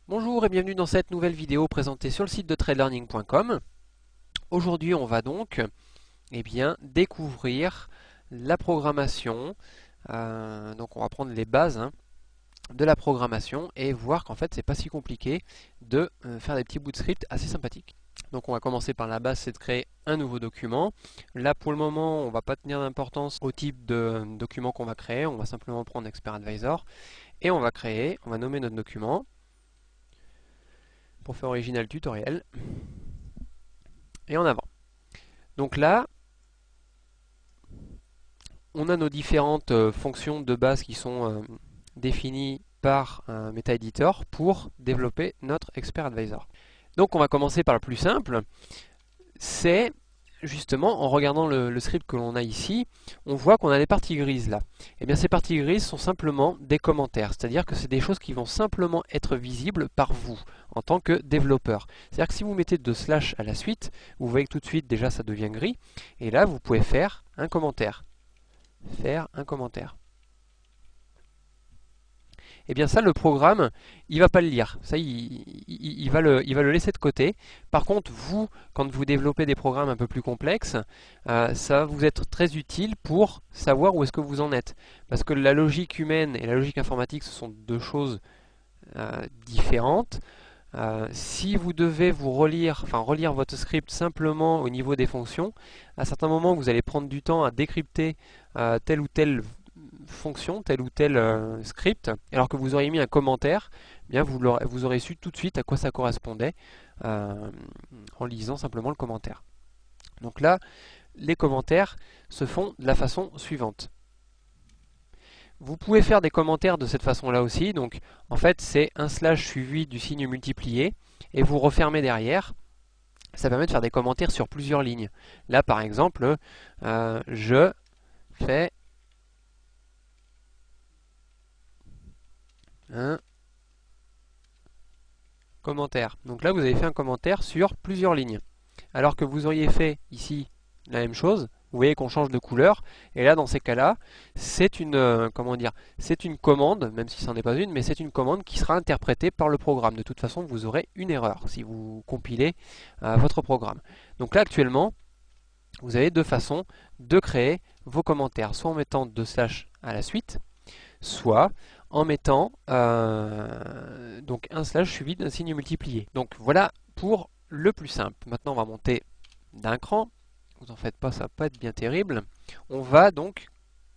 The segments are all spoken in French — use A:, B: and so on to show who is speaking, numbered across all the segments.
A: Bonjour et bienvenue dans cette nouvelle vidéo présentée sur le site de TradeLearning.com. Aujourd'hui, on va donc découvrir la programmation. Donc on va prendre les bases de la programmation et voir qu'en fait c'est pas si compliqué de faire des petits bouts de script assez sympathiques. Donc on va commencer par la base, c'est de créer un nouveau document. Là pour le moment, on va pas tenir d'importance au type de document qu'on va créer, on va simplement prendre Expert Advisor et on va nommer notre document. Pour faire original tutoriel et en avant. Donc là, on a nos différentes fonctions de base qui sont définies par un MetaEditor pour développer notre Expert Advisor. Donc on va commencer par le plus simple, c'est justement en regardant le script que l'on a ici, on voit qu'on a des parties grises là. Et bien ces parties grises sont simplement des commentaires, c'est-à-dire que c'est des choses qui vont simplement être visibles par vous en tant que développeur. C'est-à-dire que si vous mettez de slash à la suite, vous voyez que tout de suite déjà ça devient gris, et là vous pouvez faire un commentaire. Et bien ça, le programme, il va pas le lire. Ça, il va le laisser de côté. Par contre, vous, quand vous développez des programmes un peu plus complexes, ça va vous être très utile pour savoir où est-ce que vous en êtes. Parce que la logique humaine et la logique informatique, ce sont deux choses différentes. Si vous devez relire votre script simplement au niveau des fonctions, à certains moments, vous allez prendre du temps à décrypter telle ou telle fonction, tel ou tel script, alors que vous auriez mis un commentaire, eh bien vous aurez su tout de suite à quoi ça correspondait en lisant simplement le commentaire. Donc là, les commentaires se font de la façon suivante. Vous pouvez faire des commentaires de cette façon-là aussi, donc en fait c'est un slash suivi du signe multiplié, et vous refermez derrière. Ça permet de faire des commentaires sur plusieurs lignes. Là par exemple, je fais un commentaire. Donc là, vous avez fait un commentaire sur plusieurs lignes. Alors que vous auriez fait ici la même chose, vous voyez qu'on change de couleur. Et là, dans ces cas-là, c'est c'est une commande, même si ce n'en est pas une, mais c'est une commande qui sera interprétée par le programme. De toute façon, vous aurez une erreur si vous compilez votre programme. Donc là, actuellement, vous avez deux façons de créer vos commentaires, soit en mettant deux slash à la suite, soit en mettant donc un slash suivi d'un signe multiplié. Donc voilà pour le plus simple. Maintenant on va monter d'un cran. Vous en faites pas, ça va pas être bien terrible. On va donc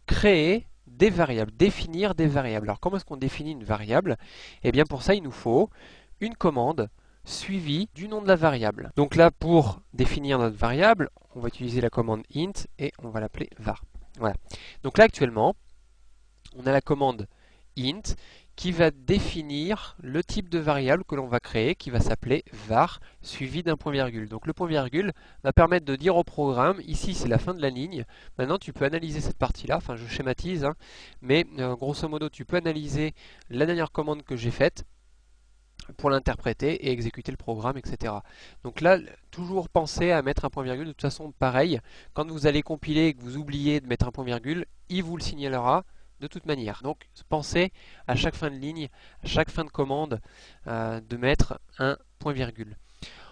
A: créer des variables, définir des variables. Alors comment est-ce qu'on définit une variable? Eh bien pour ça il nous faut une commande suivie du nom de la variable. Donc là pour définir notre variable, on va utiliser la commande int et on va l'appeler var. Voilà. Donc là actuellement, on a la commande int qui va définir le type de variable que l'on va créer, qui va s'appeler var, suivi d'un point virgule. Donc le point virgule va permettre de dire au programme, ici c'est la fin de la ligne, maintenant tu peux analyser cette partie-là, enfin je schématise, mais grosso modo tu peux analyser la dernière commande que j'ai faite pour l'interpréter et exécuter le programme, etc. Donc là, toujours pensez à mettre un point virgule, de toute façon pareil, quand vous allez compiler et que vous oubliez de mettre un point virgule, il vous le signalera de toute manière. Donc pensez à chaque fin de ligne, à chaque fin de commande, de mettre un point virgule.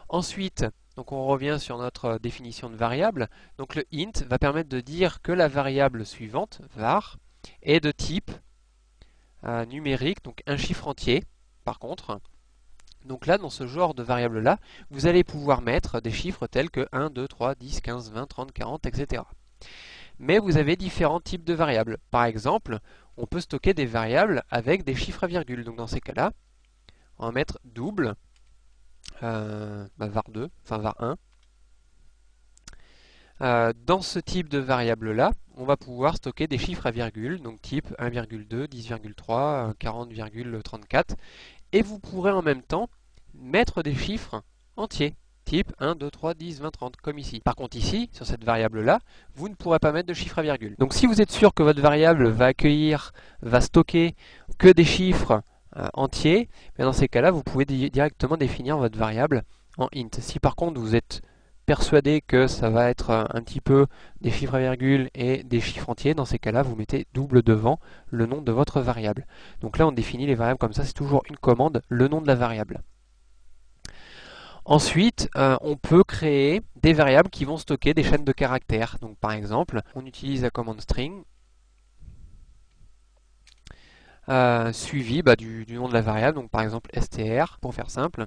A: Ensuite, donc on revient sur notre définition de variable. Donc le int va permettre de dire que la variable suivante, var, est de type numérique, donc un chiffre entier par contre. Donc là, dans ce genre de variable-là, vous allez pouvoir mettre des chiffres tels que 1, 2, 3, 10, 15, 20, 30, 40, etc. Mais vous avez différents types de variables. Par exemple, on peut stocker des variables avec des chiffres à virgule. Donc dans ces cas-là, on va mettre double, var2, enfin var1. Dans ce type de variable-là, on va pouvoir stocker des chiffres à virgule, donc type 1,2, 10,3, 40,34. Et vous pourrez en même temps mettre des chiffres entiers, type 1, 2, 3, 10, 20, 30, comme ici. Par contre ici, sur cette variable-là, vous ne pourrez pas mettre de chiffres à virgule. Donc si vous êtes sûr que votre variable va stocker que des chiffres entiers, dans ces cas-là, vous pouvez directement définir votre variable en int. Si par contre vous êtes persuadé que ça va être un petit peu des chiffres à virgule et des chiffres entiers, dans ces cas-là, vous mettez double devant le nom de votre variable. Donc là, on définit les variables comme ça, c'est toujours une commande, le nom de la variable. Ensuite, on peut créer des variables qui vont stocker des chaînes de caractères. Donc par exemple, on utilise la commande string, suivi du nom de la variable, donc par exemple str, pour faire simple.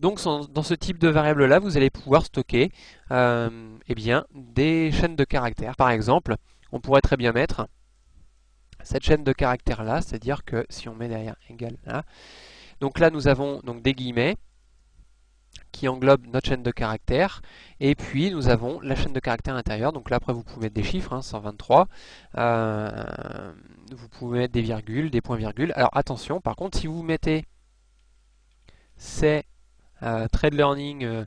A: Donc dans ce type de variable là, vous allez pouvoir stocker eh bien, des chaînes de caractères. Par exemple, on pourrait très bien mettre cette chaîne de caractères là, c'est-à-dire que si on met derrière égal là, donc là nous avons donc des guillemets qui englobent notre chaîne de caractères, et puis nous avons la chaîne de caractères intérieure. Donc là après vous pouvez mettre des chiffres, 123, vous pouvez mettre des virgules, des points-virgules. Alors attention, par contre si vous mettez c'est trade learning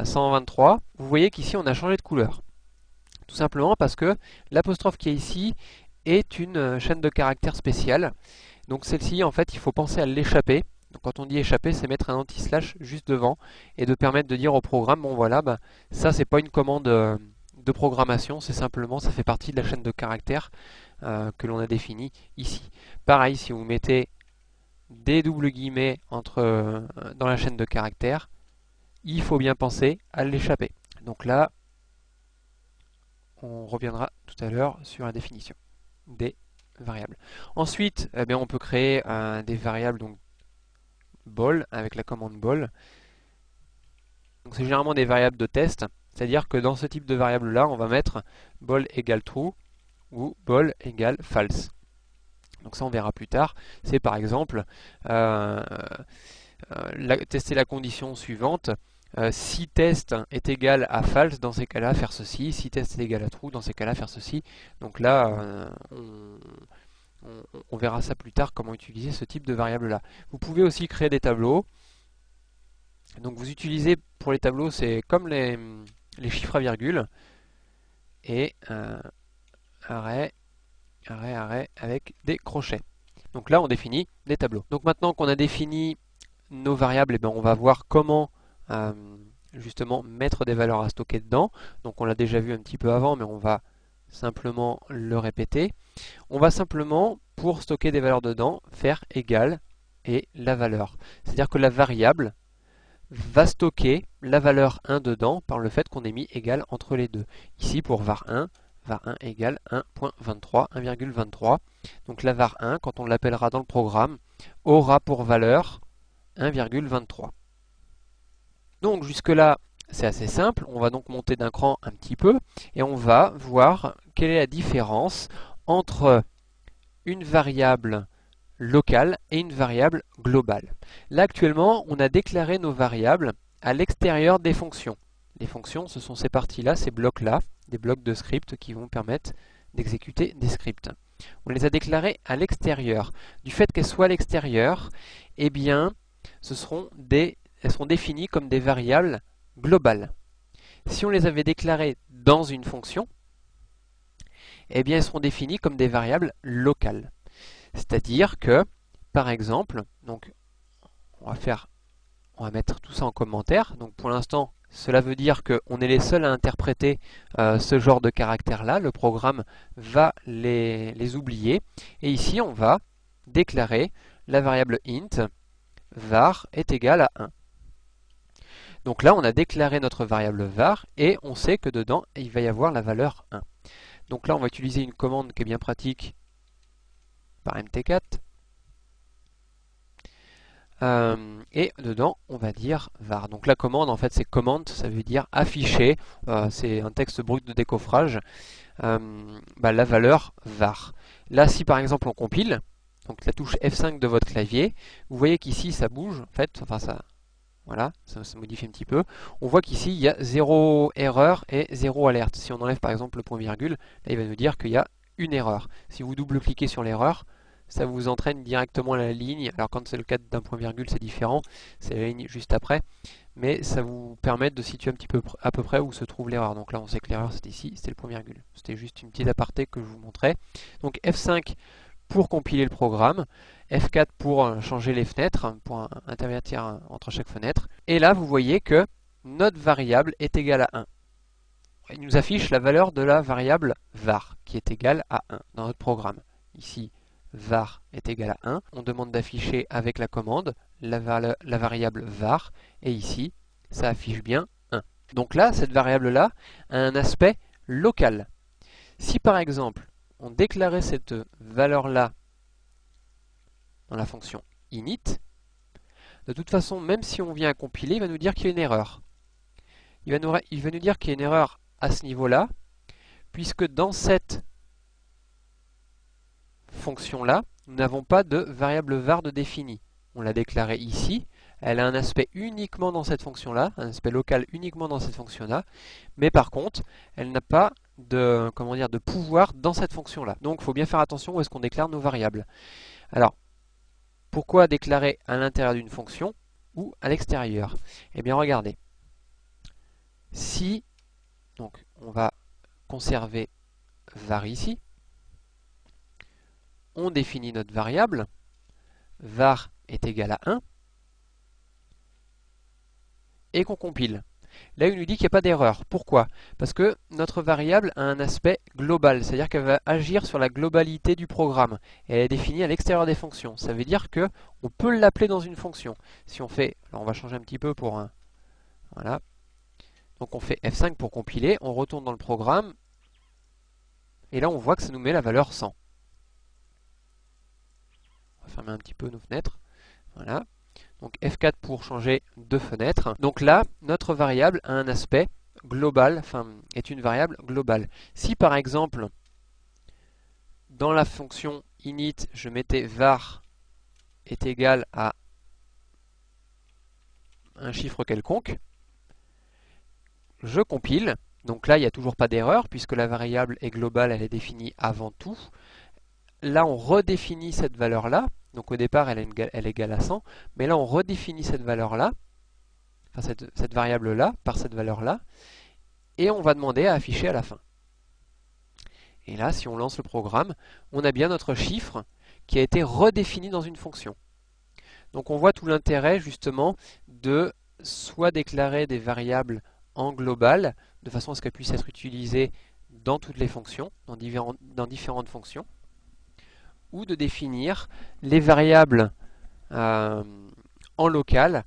A: 123, vous voyez qu'ici on a changé de couleur. Tout simplement parce que l'apostrophe qui est ici est une chaîne de caractères spéciale. Donc celle-ci, en fait, il faut penser à l'échapper. Donc quand on dit échapper, c'est mettre un anti-slash juste devant et de permettre de dire au programme, bon voilà, ça c'est pas une commande de programmation, c'est simplement, ça fait partie de la chaîne de caractères que l'on a définie ici. Pareil, si vous mettez des doubles guillemets dans la chaîne de caractères, il faut bien penser à l'échapper. Donc là, on reviendra tout à l'heure sur la définition des variables. Ensuite, eh bien, on peut créer des variables donc ball avec la commande ball. C'est généralement des variables de test, c'est-à-dire que dans ce type de variable là, on va mettre ball égale true ou ball égale false. Donc ça on verra plus tard. C'est par exemple tester la condition suivante. Si test est égal à false, dans ces cas-là, faire ceci. Si test est égal à true, dans ces cas-là, faire ceci. Donc là, on verra ça plus tard, comment utiliser ce type de variable-là. Vous pouvez aussi créer des tableaux. Donc vous utilisez, pour les tableaux, c'est comme les chiffres à virgule. Et arrêt avec des crochets. Donc là, on définit des tableaux. Donc maintenant qu'on a défini nos variables, eh bien, on va voir comment justement mettre des valeurs à stocker dedans. Donc on l'a déjà vu un petit peu avant, mais on va simplement le répéter. On va simplement, pour stocker des valeurs dedans, faire égal et la valeur. C'est-à-dire que la variable va stocker la valeur 1 dedans par le fait qu'on ait mis égal entre les deux. Ici pour var1 égale 1.23, 1,23. Donc la var1, quand on l'appellera dans le programme, aura pour valeur 1,23. Donc jusque là, c'est assez simple. On va donc monter d'un cran un petit peu et on va voir quelle est la différence entre une variable locale et une variable globale. Là actuellement, on a déclaré nos variables à l'extérieur des fonctions. Les fonctions, ce sont ces parties-là, ces blocs-là, des blocs de script qui vont permettre d'exécuter des scripts. On les a déclarés à l'extérieur. Du fait qu'elles soient à l'extérieur, eh bien, elles seront définies comme des variables globales. Si on les avait déclarées dans une fonction, eh bien, elles seront définies comme des variables locales. C'est-à-dire que, par exemple, donc, on va mettre tout ça en commentaire. Donc pour l'instant, cela veut dire qu'on est les seuls à interpréter ce genre de caractères-là. Le programme va les oublier. Et ici, on va déclarer la variable int var est égal à 1. Donc là, on a déclaré notre variable var et on sait que dedans, il va y avoir la valeur 1. Donc là, on va utiliser une commande qui est bien pratique par mt4. Et dedans, on va dire var. Donc la commande, en fait, c'est comment, ça veut dire afficher. C'est un texte brut de décoffrage. La valeur var. Là, si par exemple on compile, donc la touche F5 de votre clavier, vous voyez qu'ici ça bouge, en fait, enfin ça, voilà, ça se modifie un petit peu. On voit qu'ici il y a 0 erreur et 0 alerte. Si on enlève par exemple le point virgule, là il va nous dire qu'il y a une erreur. Si vous double-cliquez sur l'erreur, ça vous entraîne directement à la ligne. Alors quand c'est le cas d'un point virgule, c'est différent, c'est la ligne juste après. Mais ça vous permet de situer un petit peu à peu près où se trouve l'erreur. Donc là on sait que l'erreur c'était ici, c'était le point virgule. C'était juste une petite aparté que je vous montrais. Donc F5 pour compiler le programme, F4 pour changer les fenêtres, pour intervertir entre chaque fenêtre. Et là vous voyez que notre variable est égale à 1. Il nous affiche la valeur de la variable var qui est égale à 1 dans notre programme. Ici, var est égal à 1. On demande d'afficher avec la commande la variable var et ici, ça affiche bien 1. Donc là, cette variable-là a un aspect local. Si par exemple, on déclarait cette valeur-là dans la fonction init, de toute façon, même si on vient à compiler, il va nous dire qu'il y a une erreur. Il va nous dire qu'il y a une erreur à ce niveau-là, puisque dans cette fonction-là, nous n'avons pas de variable var de définie. On l'a déclarée ici, elle a un aspect uniquement dans cette fonction-là, un aspect local uniquement dans cette fonction-là, mais par contre, elle n'a pas de, de pouvoir dans cette fonction-là. Donc il faut bien faire attention où est-ce qu'on déclare nos variables. Alors, pourquoi déclarer à l'intérieur d'une fonction ou à l'extérieur? Eh bien regardez, si, donc on va conserver var ici, on définit notre variable, var est égal à 1, et qu'on compile. Là, il nous dit qu'il n'y a pas d'erreur. Pourquoi? Parce que notre variable a un aspect global, c'est-à-dire qu'elle va agir sur la globalité du programme. Et elle est définie à l'extérieur des fonctions. Ça veut dire qu'on peut l'appeler dans une fonction. Si on fait, alors on va changer un petit peu pour un... Voilà. Donc on fait F5 pour compiler, on retourne dans le programme, et là on voit que ça nous met la valeur 100. On va fermer un petit peu nos fenêtres. Voilà. Donc F4 pour changer de fenêtre. Donc là, notre variable a un aspect global, enfin est une variable globale. Si par exemple, dans la fonction init, je mettais var est égal à un chiffre quelconque, je compile. Donc là, il n'y a toujours pas d'erreur puisque la variable est globale, elle est définie avant tout. Là, on redéfinit cette valeur-là. Donc au départ, elle est égale à 100. Mais là, on redéfinit cette valeur-là, enfin cette variable-là, par cette valeur-là. Et on va demander à afficher à la fin. Et là, si on lance le programme, on a bien notre chiffre qui a été redéfini dans une fonction. Donc on voit tout l'intérêt justement de soit déclarer des variables en global, de façon à ce qu'elles puissent être utilisées dans toutes les fonctions, dans différentes fonctions, ou de définir les variables en local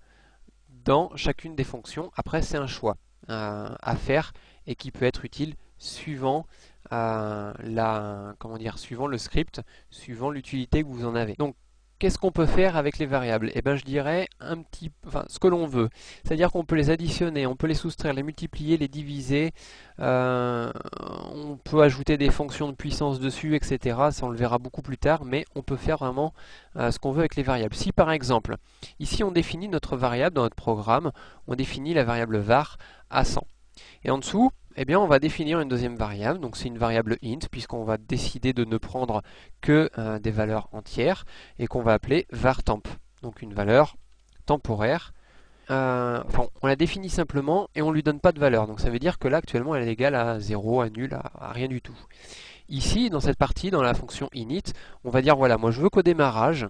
A: dans chacune des fonctions. Après, c'est un choix à faire et qui peut être utile suivant suivant le script, suivant l'utilité que vous en avez. Donc, qu'est-ce qu'on peut faire avec les variables? Eh bien, je dirais ce que l'on veut. C'est-à-dire qu'on peut les additionner, on peut les soustraire, les multiplier, les diviser. On peut ajouter des fonctions de puissance dessus, etc. Ça, on le verra beaucoup plus tard, mais on peut faire vraiment ce qu'on veut avec les variables. Si par exemple, ici on définit notre variable dans notre programme, on définit la variable var à 100. Et en dessous, eh bien, on va définir une deuxième variable, donc c'est une variable int, puisqu'on va décider de ne prendre que des valeurs entières, et qu'on va appeler vartemp, donc une valeur temporaire. On la définit simplement et on ne lui donne pas de valeur, donc ça veut dire que là actuellement elle est égale à 0, à nul, à rien du tout. Ici, dans cette partie, dans la fonction init, on va dire voilà, moi je veux qu'au démarrage,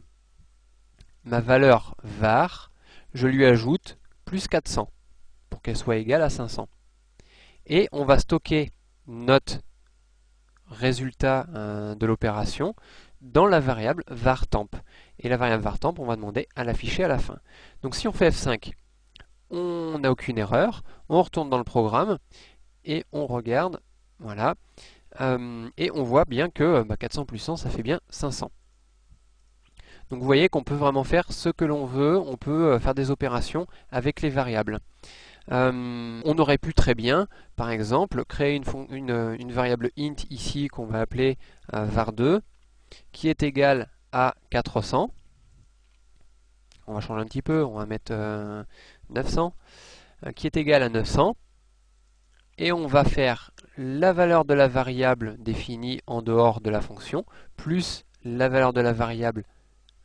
A: ma valeur var, je lui ajoute plus 400, pour qu'elle soit égale à 500. Et on va stocker notre résultat de l'opération dans la variable vartemp. Et la variable vartemp, on va demander à l'afficher à la fin. Donc si on fait F5, on n'a aucune erreur. On retourne dans le programme et on regarde. Voilà. Et on voit bien que 400 plus 100, ça fait bien 500. Donc vous voyez qu'on peut vraiment faire ce que l'on veut. On peut faire des opérations avec les variables. On aurait pu très bien, par exemple, créer une variable int ici qu'on va appeler var2 qui est égale à 400. On va changer un petit peu, on va mettre 900, qui est égale à 900. Et on va faire la valeur de la variable définie en dehors de la fonction, plus la valeur de la variable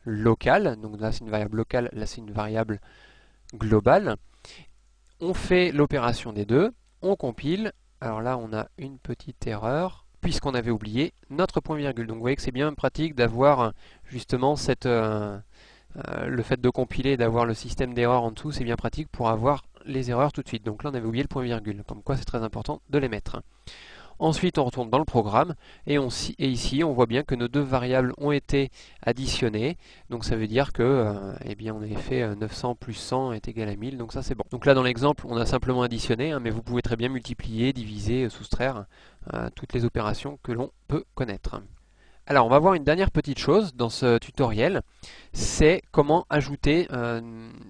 A: locale. Donc là c'est une variable locale, là c'est une variable globale. On fait l'opération des deux, on compile. Alors là, on a une petite erreur, puisqu'on avait oublié notre point-virgule. Donc vous voyez que c'est bien pratique d'avoir justement le fait de compiler et d'avoir le système d'erreur en dessous, c'est bien pratique pour avoir les erreurs tout de suite. Donc là, on avait oublié le point virgule, comme quoi c'est très important de les mettre. Ensuite, on retourne dans le programme et ici, on voit bien que nos deux variables ont été additionnées. Donc ça veut dire que, eh bien, on avait fait 900 plus 100 est égal à 1000. Donc ça, c'est bon. Donc là, dans l'exemple, on a simplement additionné, hein, mais vous pouvez très bien multiplier, diviser, soustraire toutes les opérations que l'on peut connaître. Alors, on va voir une dernière petite chose dans ce tutoriel, c'est comment ajouter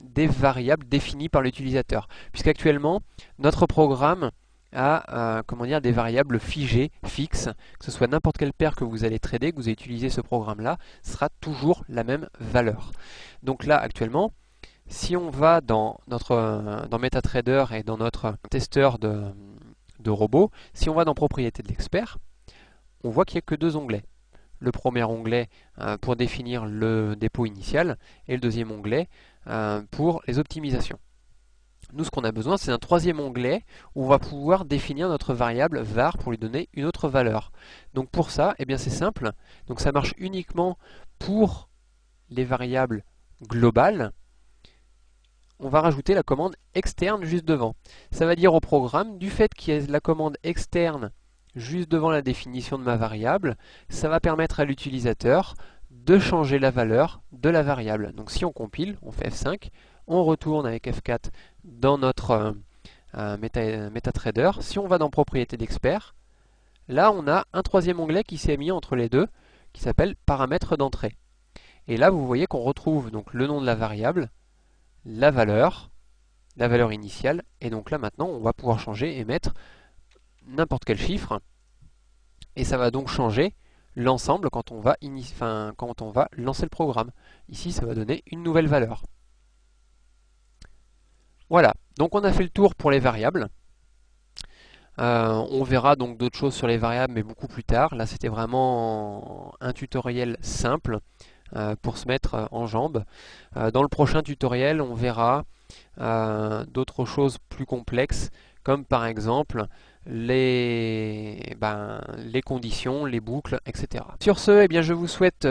A: des variables définies par l'utilisateur. Puisqu'actuellement, notre programme a comment dire, des variables figées, fixes, que ce soit n'importe quelle paire que vous allez trader, que vous allez utiliser ce programme-là, sera toujours la même valeur. Donc là, actuellement, si on va dans MetaTrader et dans notre testeur de robots, si on va dans Propriétés de l'expert, on voit qu'il n'y a que deux onglets. Le premier onglet pour définir le dépôt initial et le deuxième onglet pour les optimisations. Nous, ce qu'on a besoin, c'est un troisième onglet où on va pouvoir définir notre variable var pour lui donner une autre valeur. Donc pour ça, eh bien c'est simple. Donc ça marche uniquement pour les variables globales. On va rajouter la commande externe juste devant. Ça va dire au programme, du fait qu'il y ait la commande externe juste devant la définition de ma variable, ça va permettre à l'utilisateur de changer la valeur de la variable. Donc si on compile, on fait F5, on retourne avec F4 dans notre MetaTrader. Si on va dans Propriétés d'expert, là on a un troisième onglet qui s'est mis entre les deux, qui s'appelle Paramètres d'entrée. Et là vous voyez qu'on retrouve donc le nom de la variable, la valeur initiale, et donc là maintenant on va pouvoir changer et mettre n'importe quel chiffre, et ça va donc changer l'ensemble quand on va lancer le programme. Ici, ça va donner une nouvelle valeur. Voilà, donc on a fait le tour pour les variables. On verra donc d'autres choses sur les variables, mais beaucoup plus tard. Là, c'était vraiment un tutoriel simple pour se mettre en jambes. Dans le prochain tutoriel, on verra d'autres choses plus complexes, comme par exemple les conditions, les boucles, etc. Sur ce, eh bien, je vous souhaite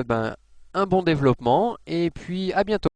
A: un bon développement et puis à bientôt.